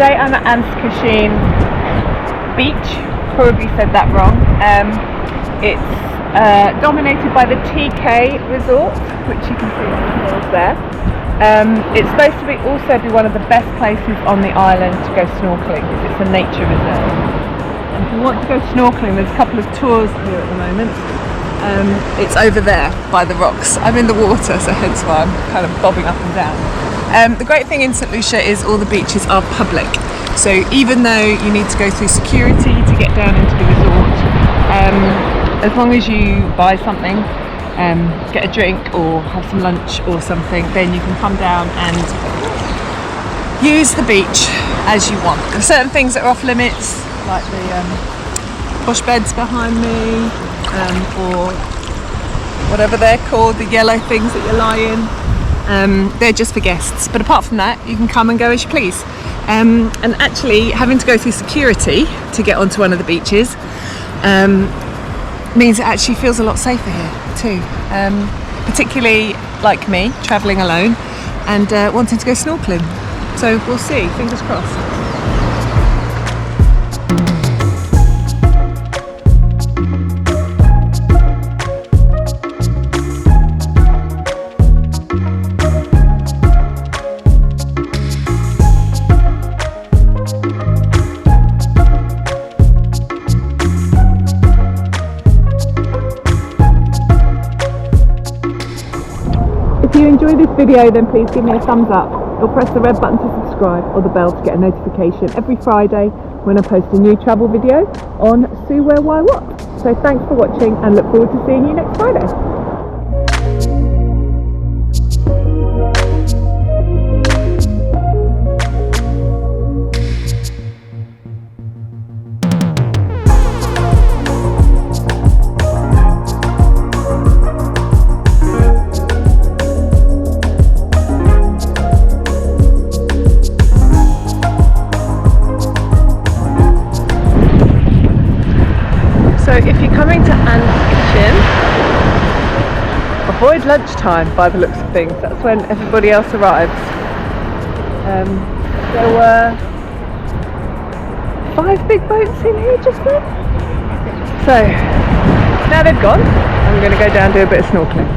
today I'm at Anse Cochon beach. Probably said that wrong. It's dominated by the TK resort, which you can see on the hills there. It's supposed to also be one of the best places on the island to go snorkelling because it's a nature reserve. And if you want to go snorkelling, there's a couple of tours here at the moment. It's over there by the rocks. I'm in the water, so hence why I'm kind of bobbing up and down. The great thing in St Lucia is all the beaches are public. So even though you need to go through security to get down into the resort, as long as you buy something, get a drink or have some lunch or something, then you can come down and use the beach as you want. There are certain things that are off limits, like the bush beds behind me, or whatever they're called, the yellow things that you lie in. They're just for guests, but apart from that you can come and go as you please. And actually having to go through security to get onto one of the beaches means it actually feels a lot safer here too, particularly like me, travelling alone and wanting to go snorkelling. So we'll see, fingers crossed. If you enjoy this video, then please give me a thumbs up or press the red button to subscribe or the bell to get a notification every Friday when I post a new travel video on Sue Where Why What. So thanks for watching and look forward to seeing you next Friday. So if you're coming to Anse Cochon, avoid lunchtime by the looks of things. That's when everybody else arrives. There were 5 big boats in here just then. So now they've gone, I'm going to go down and do a bit of snorkelling.